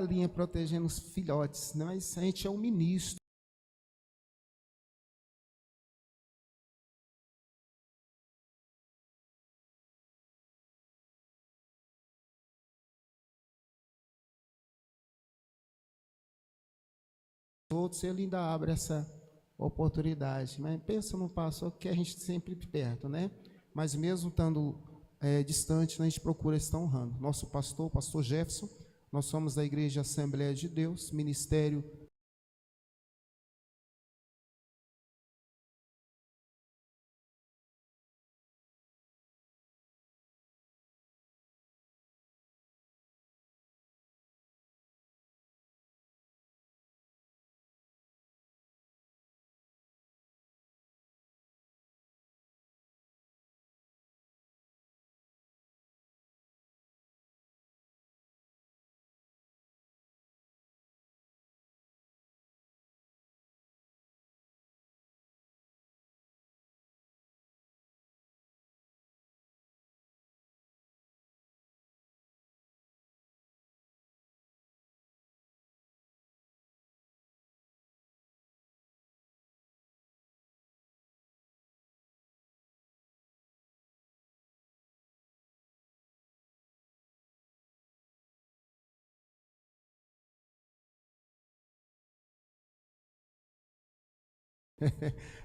galinha protegendo os filhotes, mas a gente é um ministro. Outros, ele ainda abre essa oportunidade, mas pensa no pastor que a gente sempre perto, né? Mas mesmo estando distante, a gente procura estar honrando. Nosso pastor, o pastor Jefferson, nós somos da Igreja Assembleia de Deus, Ministério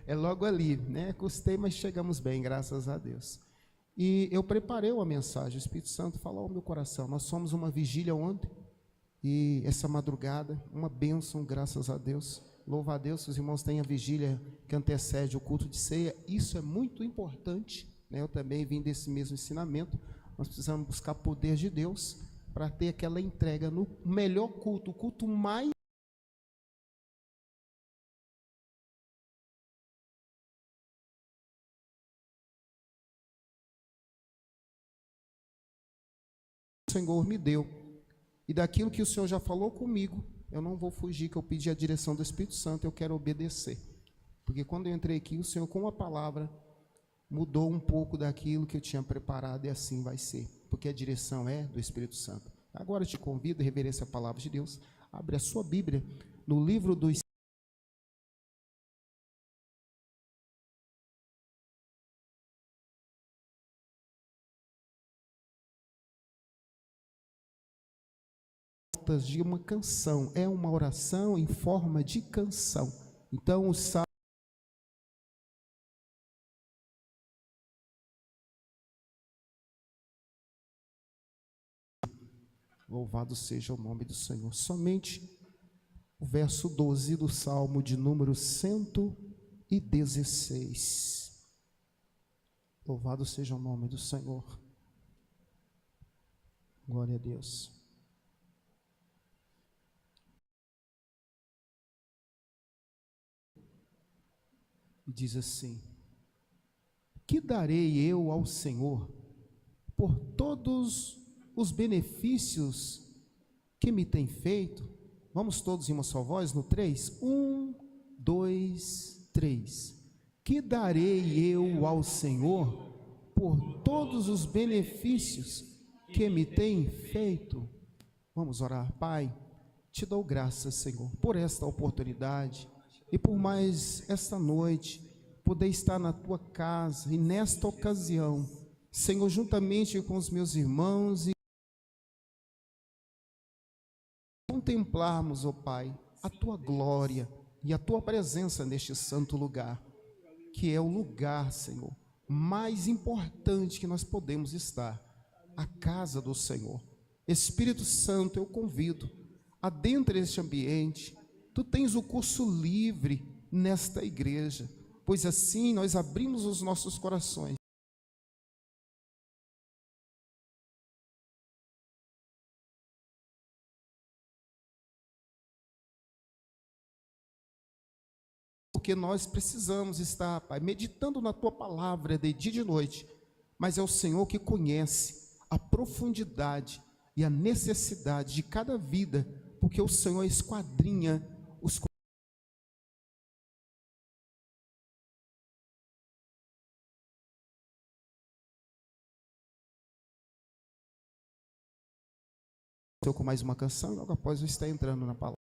é logo ali, né? Custei, mas chegamos bem, graças a Deus. E eu preparei uma mensagem, o Espírito Santo falou ao meu coração. Nós somos uma vigília ontem, e essa madrugada, uma bênção, graças a Deus. Louva a Deus, se os irmãos têm a vigília que antecede o culto de ceia, isso é muito importante, né? Eu também vim desse mesmo ensinamento. Nós precisamos buscar poder de Deus para ter aquela entrega no melhor culto, o culto mais o Senhor me deu. E daquilo que o Senhor já falou comigo, eu não vou fugir, que eu pedi a direção do Espírito Santo, eu quero obedecer. Porque quando eu entrei aqui, o Senhor, com a palavra, mudou um pouco daquilo que eu tinha preparado, e assim vai ser, porque a direção é do Espírito Santo. Agora eu te convido a reverência à palavra de Deus. Abre a sua Bíblia no livro dos de uma canção, é uma oração em forma de canção. Então o salmo, louvado seja o nome do Senhor. Somente o verso 12 do Salmo de número 116. Louvado seja o nome do Senhor. Glória a Deus. E diz assim: que darei eu ao Senhor por todos os benefícios que me tem feito? Vamos todos em uma só voz no 3? 1, 2, 3. Que darei eu ao Senhor por todos os benefícios que me tem feito? Vamos orar. Pai, te dou graças, Senhor, por esta oportunidade e por mais esta noite poder estar na tua casa, e nesta ocasião, Senhor, juntamente com os meus irmãos, e contemplarmos, ó Pai, a tua glória e a tua presença neste santo lugar, que é o lugar, Senhor, mais importante que nós podemos estar, a casa do Senhor. Espírito Santo, eu convido, adentre este ambiente. Tu tens o curso livre nesta igreja, pois assim nós abrimos os nossos corações. Porque nós precisamos estar, Pai, meditando na tua palavra de dia e de noite, mas é o Senhor que conhece a profundidade e a necessidade de cada vida, porque o Senhor esquadrinha os com mais uma canção, logo após eu estar entrando na palavra.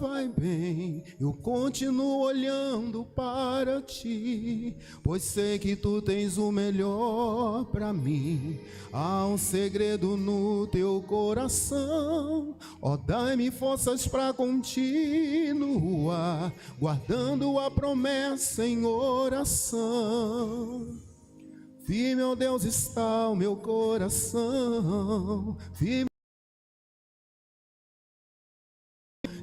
Vai bem, eu continuo olhando para ti, pois sei que tu tens o melhor para mim. Há um segredo no teu coração, ó, dai-me forças para continuar, guardando a promessa em oração. Firme, ó Deus, está o meu coração, firme.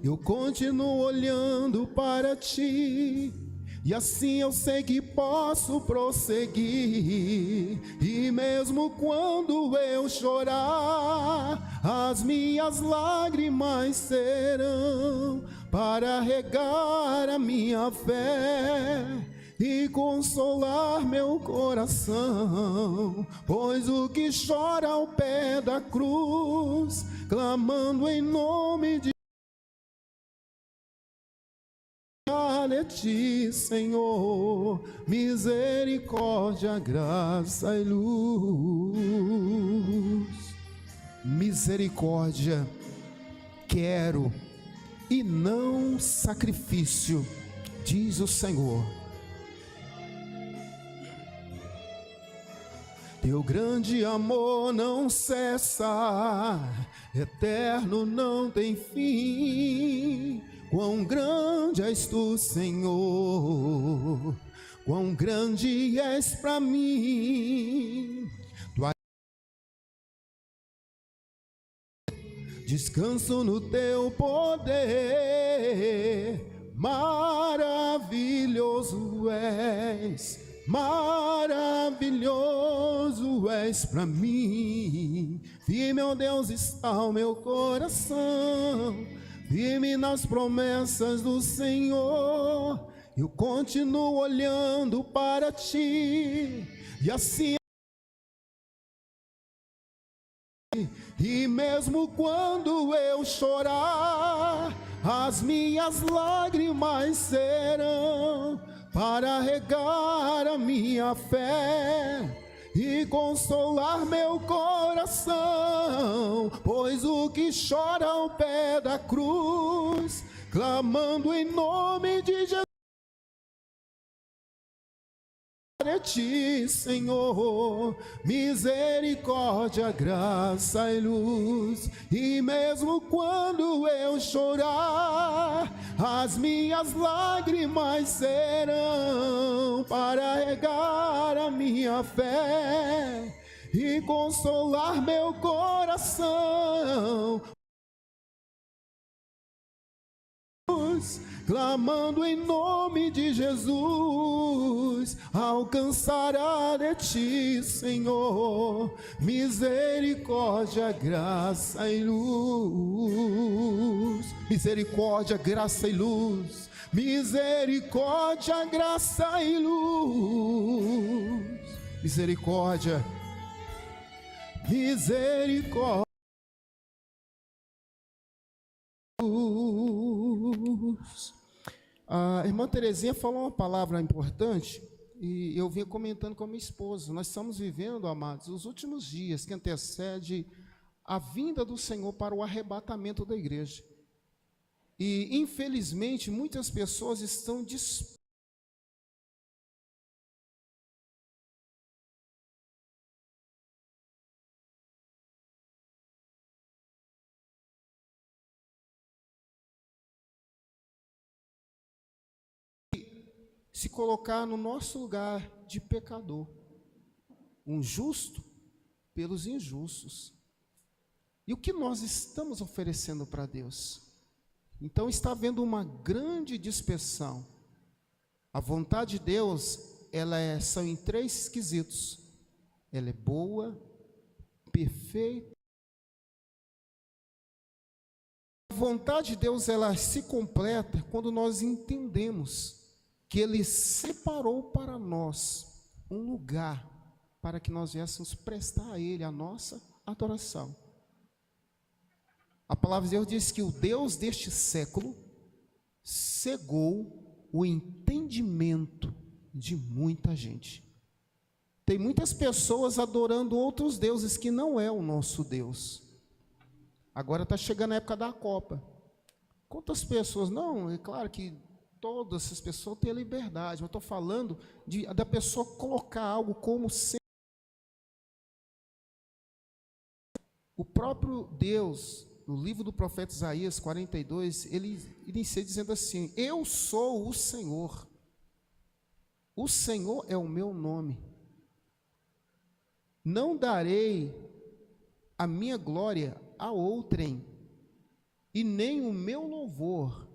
Eu continuo olhando para ti, e assim eu sei que posso prosseguir. E mesmo quando eu chorar, as minhas lágrimas serão para regar a minha fé e consolar meu coração. Pois o que chora ao pé da cruz, clamando em nome de ti, Senhor, misericórdia, graça e luz. Misericórdia quero e não sacrifício, diz o Senhor. Teu grande amor não cessa, eterno não tem fim. Quão grande és tu, Senhor, quão grande és para mim. Descanso no teu poder, maravilhoso és, maravilhoso és para mim. Firme, ó Deus, está o meu coração, firme nas promessas do Senhor. Eu continuo olhando para ti, e assim, e mesmo quando eu chorar, as minhas lágrimas serão para regar a minha fé e consolar meu coração. Pois o que chora ao pé da cruz, clamando em nome de Jesus, é ti, Senhor, misericórdia, graça e luz. E mesmo quando eu chorar, as minhas lágrimas serão para regar a minha fé e consolar meu coração. Clamando em nome de Jesus, alcançará de ti, Senhor, misericórdia, graça e luz. Misericórdia, graça e luz. Misericórdia, graça e luz. Misericórdia, misericórdia. A irmã Terezinha falou uma palavra importante e eu vinha comentando com a minha esposa. Nós estamos vivendo, amados, os últimos dias que antecede a vinda do Senhor para o arrebatamento da igreja. E, infelizmente, muitas pessoas estão dispostas se colocar no nosso lugar de pecador, um justo pelos injustos. E o que nós estamos oferecendo para Deus? Então está havendo uma grande dispersão. A vontade de Deus, são em 3 quesitos. Ela é boa, perfeita. A vontade de Deus, ela se completa quando nós entendemos que Ele separou para nós um lugar para que nós viéssemos prestar a Ele a nossa adoração. A palavra de Deus diz que o Deus deste século cegou o entendimento de muita gente. Tem muitas pessoas adorando outros deuses que não é o nosso Deus. Agora está chegando a época da Copa. Quantas pessoas? Não, é claro que todas essas pessoas têm a liberdade. Eu estou falando da pessoa colocar algo como ser. O próprio Deus, no livro do profeta Isaías 42, ele inicia dizendo assim: eu sou o Senhor. O Senhor é o meu nome. Não darei a minha glória a outrem, e nem o meu louvor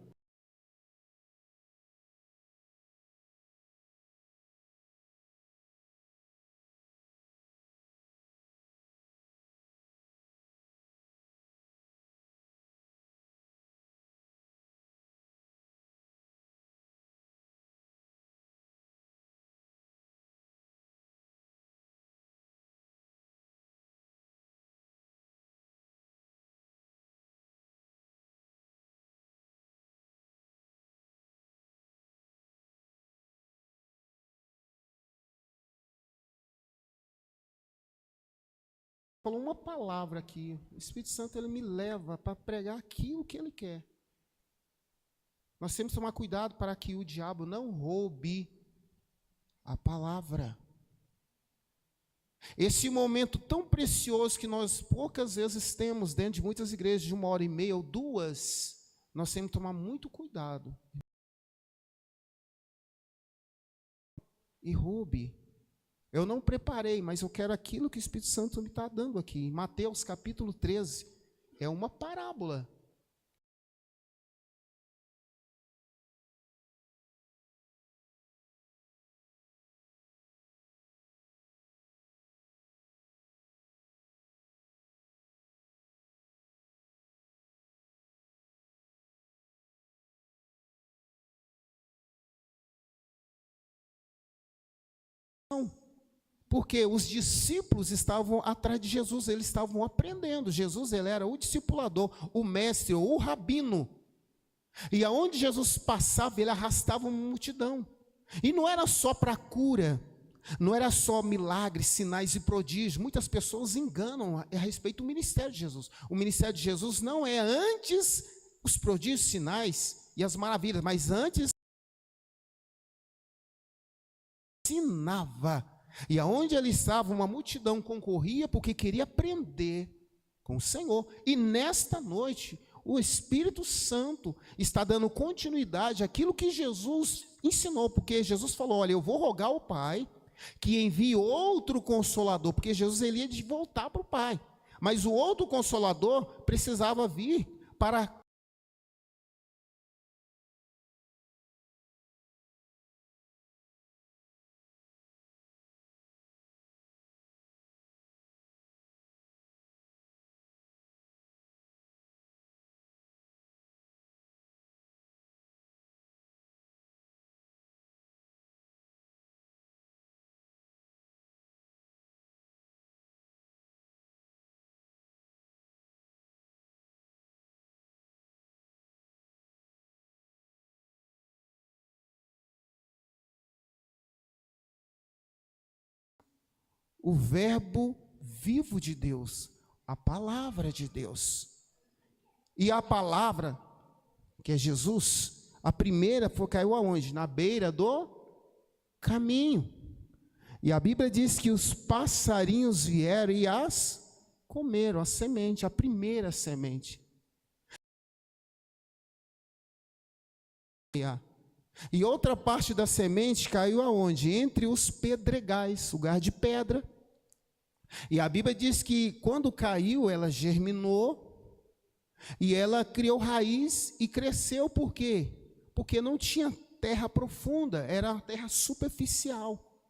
falou uma palavra aqui. O Espírito Santo, ele me leva para pregar aquilo que ele quer. Nós temos que tomar cuidado para que o diabo não roube a palavra. Esse momento tão precioso que nós poucas vezes temos dentro de muitas igrejas, de 1h30 ou 2, nós temos que tomar muito cuidado. E roube. Eu não preparei, mas eu quero aquilo que o Espírito Santo me está dando aqui. Em Mateus capítulo 13, é uma parábola. Não. Porque os discípulos estavam atrás de Jesus, eles estavam aprendendo. Jesus, ele era o discipulador, o mestre, o rabino. E aonde Jesus passava, ele arrastava uma multidão. E não era só para cura, não era só milagres, sinais e prodígios. Muitas pessoas enganam a respeito do ministério de Jesus. O ministério de Jesus não é antes os prodígios, sinais e as maravilhas, mas antes ensinava. E aonde ele estava, uma multidão concorria porque queria aprender com o Senhor. E nesta noite, o Espírito Santo está dando continuidade àquilo que Jesus ensinou, porque Jesus falou: olha, eu vou rogar ao Pai que envie outro Consolador, porque Jesus, ele ia de voltar para o Pai, mas o outro Consolador precisava vir para o verbo vivo de Deus, a palavra de Deus. E a palavra, que é Jesus, a primeira caiu aonde? Na beira do caminho. E a Bíblia diz que os passarinhos vieram e as comeram, a semente, a primeira semente. E outra parte da semente caiu aonde? Entre os pedregais, lugar de pedra. E a Bíblia diz que quando caiu, ela germinou e ela criou raiz e cresceu. Por quê? Porque não tinha terra profunda, era uma terra superficial.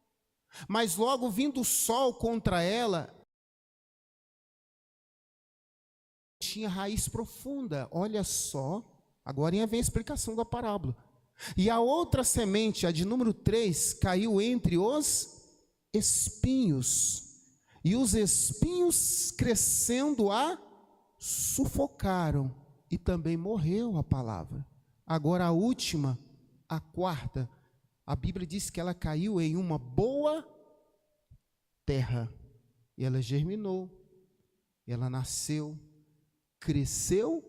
Mas logo vindo o sol contra ela, tinha raiz profunda. Olha só, agora vem a explicação da parábola. E a outra semente, a de número 3, caiu entre os espinhos. E os espinhos crescendo a sufocaram. E também morreu a palavra. Agora a última, a quarta, a Bíblia diz que ela caiu em uma boa terra. E ela germinou, ela nasceu, cresceu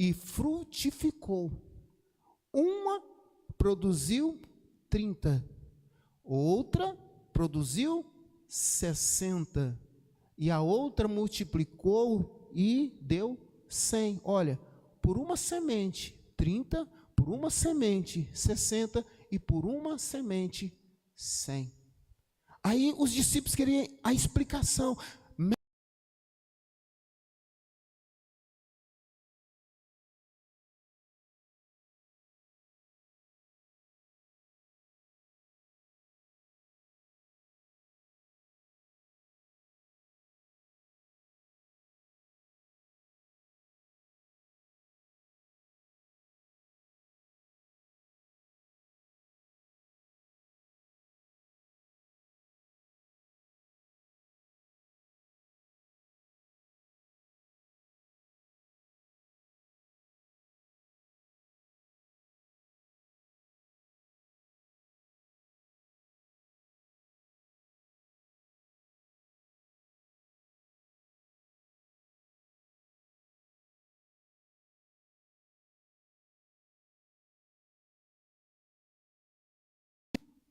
e frutificou. Uma produziu 30, outra produziu 60, e a outra multiplicou e deu 100. Olha, por uma semente 30, por uma semente 60 e por uma semente 100. Aí os discípulos queriam a explicação.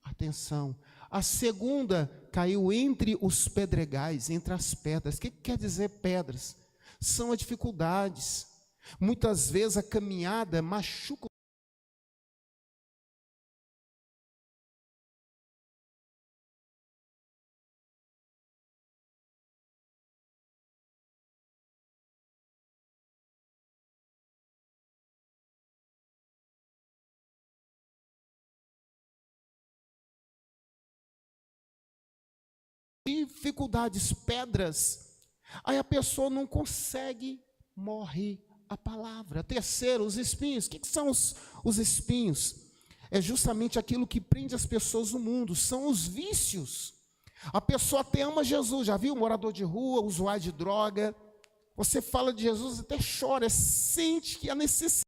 Atenção, a segunda caiu entre os pedregais, entre as pedras. O que quer dizer pedras? São as dificuldades. Muitas vezes a caminhada machuca. Dificuldades, pedras. Aí a pessoa não consegue, morre a palavra. Terceiro, os espinhos. O que são os espinhos? É justamente aquilo que prende as pessoas no mundo, são os vícios. A pessoa até ama Jesus, já viu? Morador de rua, usuário de droga. Você fala de Jesus, até chora, sente que a necessidade.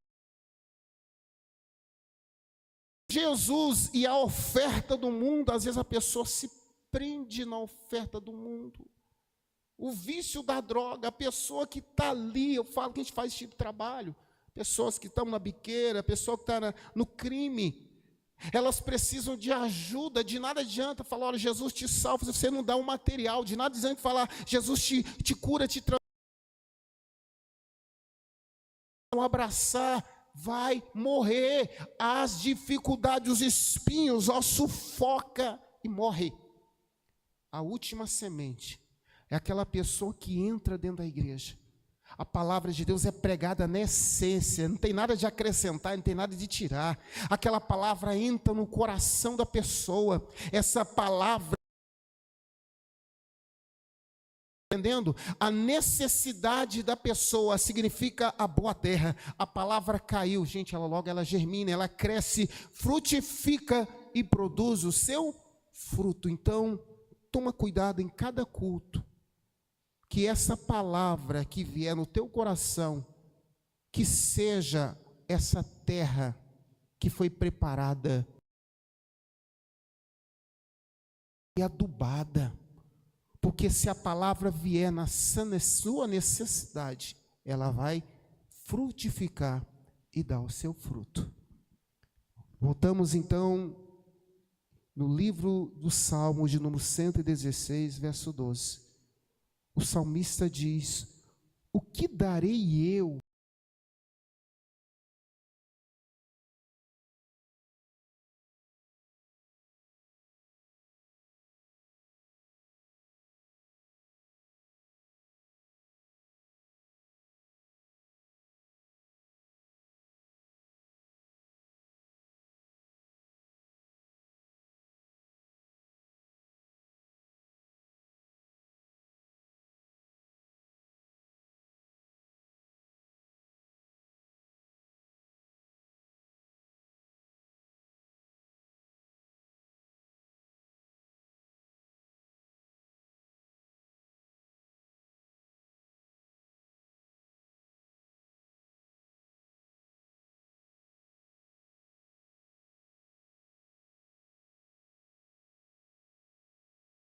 Jesus e a oferta do mundo, às vezes a pessoa se prende na oferta do mundo. O vício da droga, a pessoa que está ali, eu falo que a gente faz esse tipo de trabalho, pessoas que estão na biqueira, pessoa que está no crime, elas precisam de ajuda. De nada adianta falar, olha, Jesus te salva, se você não dá um material. De nada adianta falar, Jesus te cura, te transforma. Abraçar, vai morrer. As dificuldades, os espinhos, ó, sufoca e morre. A última semente é aquela pessoa que entra dentro da igreja. A palavra de Deus é pregada na essência, não tem nada de acrescentar, não tem nada de tirar. Aquela palavra entra no coração da pessoa. Essa palavra, entendendo? A necessidade da pessoa significa a boa terra. A palavra caiu, gente, ela germina, ela cresce, frutifica e produz o seu fruto. Então, toma cuidado em cada culto, que essa palavra que vier no teu coração, que seja essa terra que foi preparada e adubada, porque se a palavra vier na sua necessidade, ela vai frutificar e dar o seu fruto. Voltamos então no livro do Salmo de número 116, verso 12. O salmista diz: o que darei eu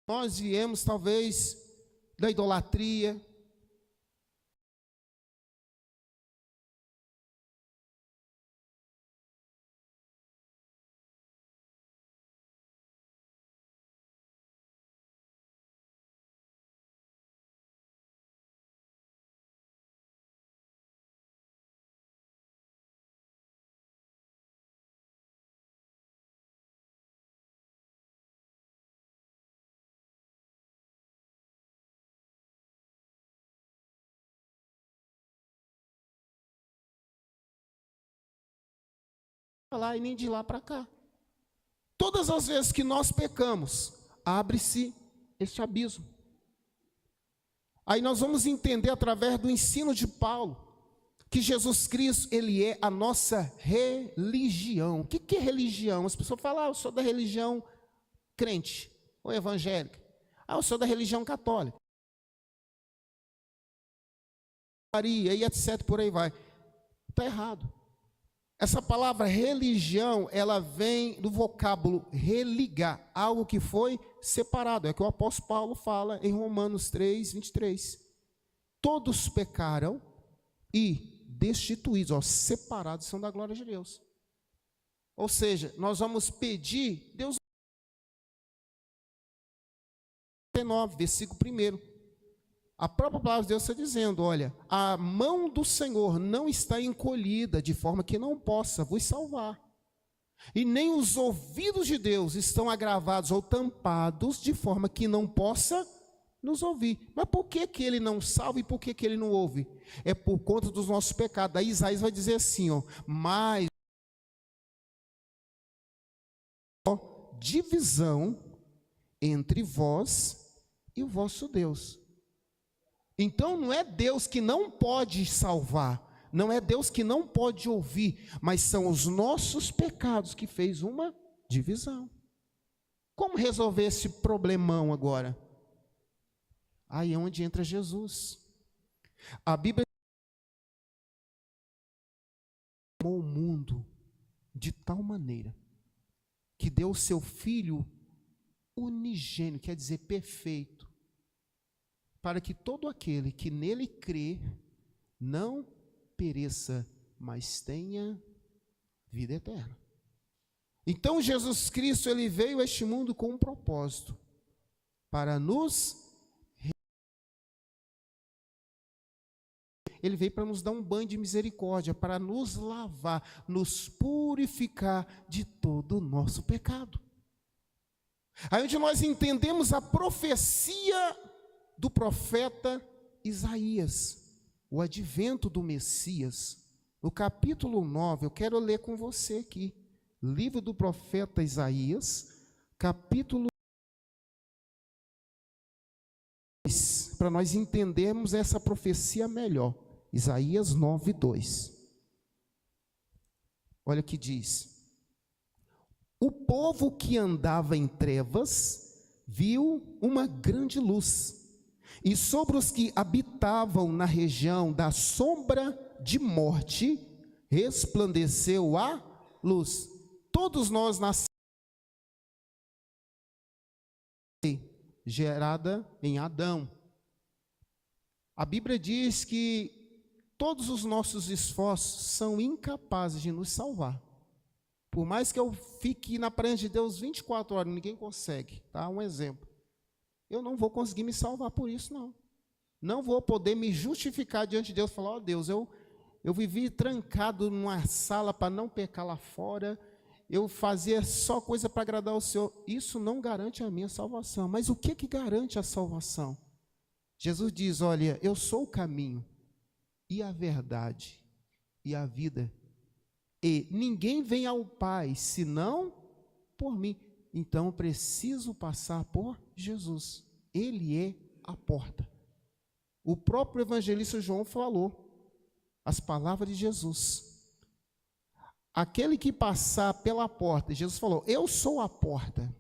Nós viemos, talvez, da idolatria. Lá e nem de lá para cá. Todas as vezes que nós pecamos, abre-se este abismo. Aí nós vamos entender através do ensino de Paulo que Jesus Cristo, ele é a nossa religião. O que é religião? As pessoas falam, eu sou da religião crente ou evangélica. Eu sou da religião católica. Maria e etc, por aí vai. Está errado. Essa palavra religião, ela vem do vocábulo religar, algo que foi separado. É o que o apóstolo Paulo fala em Romanos 3, 23. Todos pecaram e destituídos, separados são da glória de Deus. Ou seja, nós vamos pedir, Deus 9, versículo 1. A própria palavra de Deus está dizendo, olha, a mão do Senhor não está encolhida, de forma que não possa vos salvar. E nem os ouvidos de Deus estão agravados ou tampados, de forma que não possa nos ouvir. Mas por que que ele não salva e por que que ele não ouve? É por conta dos nossos pecados. Aí Isaías vai dizer assim, mas divisão entre vós e o vosso Deus. Então não é Deus que não pode salvar, não é Deus que não pode ouvir, mas são os nossos pecados que fez uma divisão. Como resolver esse problemão agora? Aí é onde entra Jesus. A Bíblia amou o mundo de tal maneira que deu o seu Filho unigênito, quer dizer perfeito, para que todo aquele que nele crê não pereça, mas tenha vida eterna. Então Jesus Cristo, ele veio a este mundo com um propósito, para ele veio para nos dar um banho de misericórdia, para nos lavar, nos purificar de todo o nosso pecado. Aí onde nós entendemos a profecia do profeta Isaías, o advento do Messias. No capítulo 9, eu quero ler com você aqui, livro do profeta Isaías, capítulo 2, para nós entendermos essa profecia melhor. Isaías 9, 2. Olha o que diz: o povo que andava em trevas viu uma grande luz, e sobre os que habitavam na região da sombra de morte, resplandeceu a luz. Todos nós nascemos gerada em Adão. A Bíblia diz que todos os nossos esforços são incapazes de nos salvar. Por mais que eu fique na presença de Deus 24 horas, ninguém consegue, tá? Um exemplo. Eu não vou conseguir me salvar por isso, não. Não vou poder me justificar diante de Deus, falar, ó Deus, eu vivi trancado numa sala para não pecar lá fora, eu fazia só coisa para agradar o Senhor. Isso não garante a minha salvação. Mas o que garante a salvação? Jesus diz, olha, eu sou o caminho, e a verdade, e a vida, e ninguém vem ao Pai, senão por mim. Então eu preciso passar por Jesus, ele é a porta. O próprio evangelista João falou as palavras de Jesus. Aquele que passar pela porta, Jesus falou, eu sou a porta.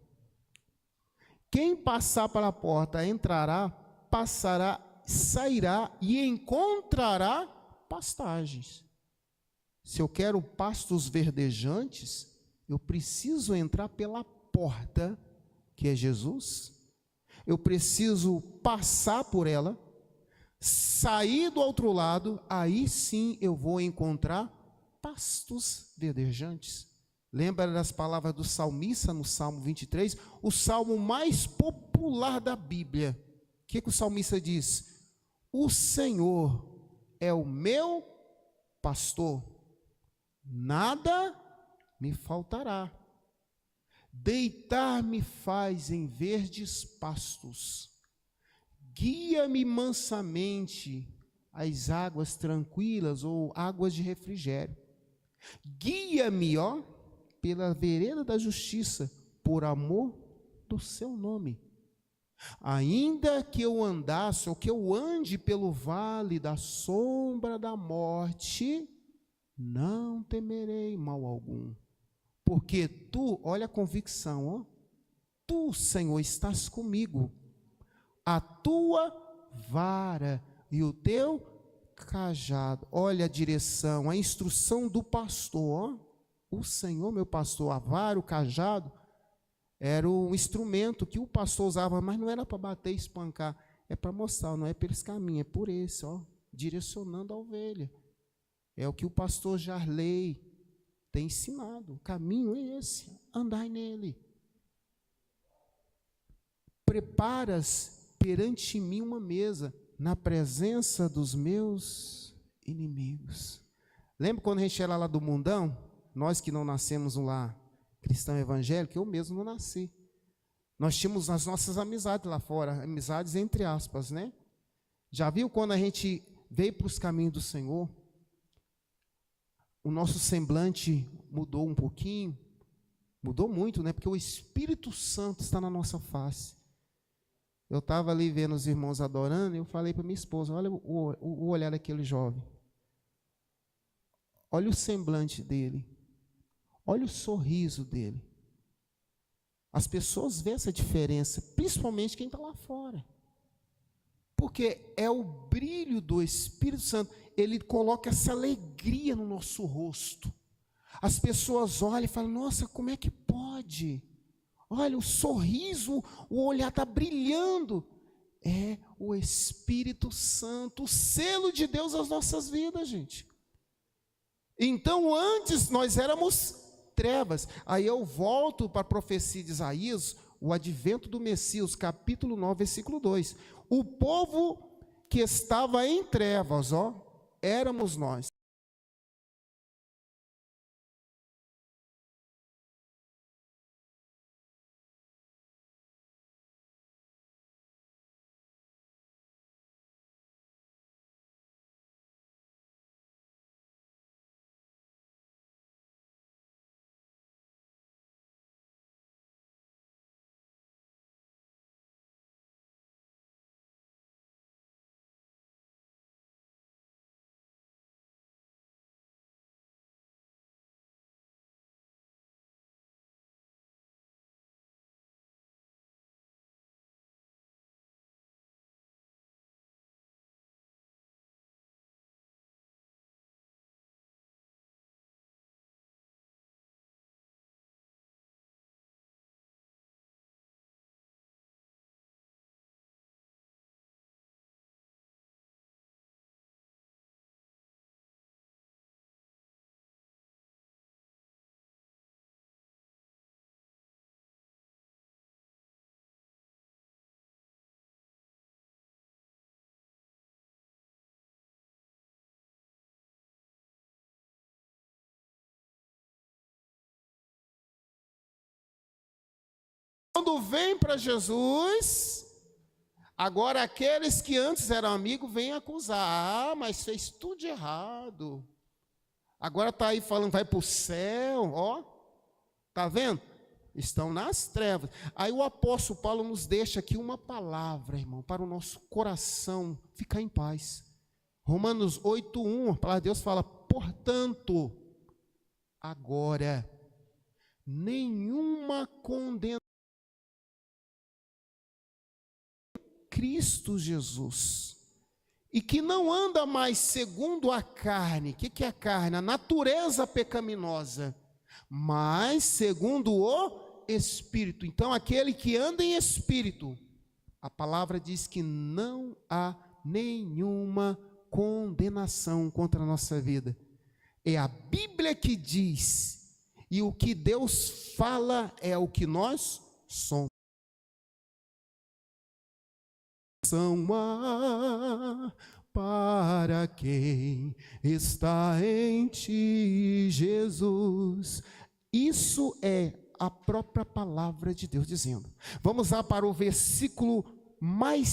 Quem passar pela porta entrará, passará, sairá e encontrará pastagens. Se eu quero pastos verdejantes, eu preciso entrar pela porta, que é Jesus. eu preciso passar por ela, sair do outro lado, aí sim eu vou encontrar pastos verdejantes. Lembra das palavras do salmista no Salmo 23? O salmo mais popular da Bíblia. O que o salmista diz? O Senhor é o meu pastor, nada me faltará. Deitar-me faz em verdes pastos, guia-me mansamente às águas tranquilas ou águas de refrigério. Guia-me, pela vereda da justiça, por amor do seu nome. Ainda que eu andasse, ou que eu ande pelo vale da sombra da morte, não temerei mal algum. Porque tu, olha a convicção, tu, Senhor, estás comigo. A tua vara e o teu cajado, olha a direção, a instrução do pastor, o Senhor, meu pastor, a vara, o cajado, era um instrumento que o pastor usava, mas não era para bater e espancar, é para mostrar, não é por esse caminho, é por esse, direcionando a ovelha. É o que o pastor Jarley tem ensinado, o caminho é esse, andai nele. Preparas perante mim uma mesa, na presença dos meus inimigos. Lembra quando a gente era lá do mundão? Nós que não nascemos lá cristão evangélico, eu mesmo não nasci. Nós tínhamos as nossas amizades lá fora, amizades entre aspas, né? Já viu quando a gente veio para os caminhos do Senhor? O nosso semblante mudou um pouquinho, mudou muito, né? Porque o Espírito Santo está na nossa face. Eu estava ali vendo os irmãos adorando, e eu falei para minha esposa, olha o olhar daquele jovem. Olha o semblante dele. Olha o sorriso dele. As pessoas veem essa diferença, principalmente quem está lá fora. Porque é o brilho do Espírito Santo, ele coloca essa alegria no nosso rosto. As pessoas olham e falam, nossa, como é que pode? Olha, o sorriso, o olhar está brilhando. É o Espírito Santo, o selo de Deus nas nossas vidas, gente. Então, antes nós éramos trevas. Aí eu volto para a profecia de Isaías, o advento do Messias, capítulo 9, versículo 2. O povo que estava em trevas, éramos nós. Quando vem para Jesus, agora aqueles que antes eram amigos vêm acusar. Mas fez tudo de errado. Agora está aí falando, vai para o céu, está vendo? Estão nas trevas. Aí o apóstolo Paulo nos deixa aqui uma palavra, irmão, para o nosso coração ficar em paz. Romanos 8:1, a palavra de Deus fala, portanto, agora, nenhuma condenação Cristo Jesus, e que não anda mais segundo a carne. O que é a carne? A natureza pecaminosa, mas segundo o Espírito. Então aquele que anda em Espírito, A palavra diz que não há nenhuma condenação contra a nossa vida. É a Bíblia que diz, e o que Deus fala é o que nós somos. Para quem está em ti, Jesus. Isso é a própria palavra de Deus dizendo. Vamos lá para o versículo mais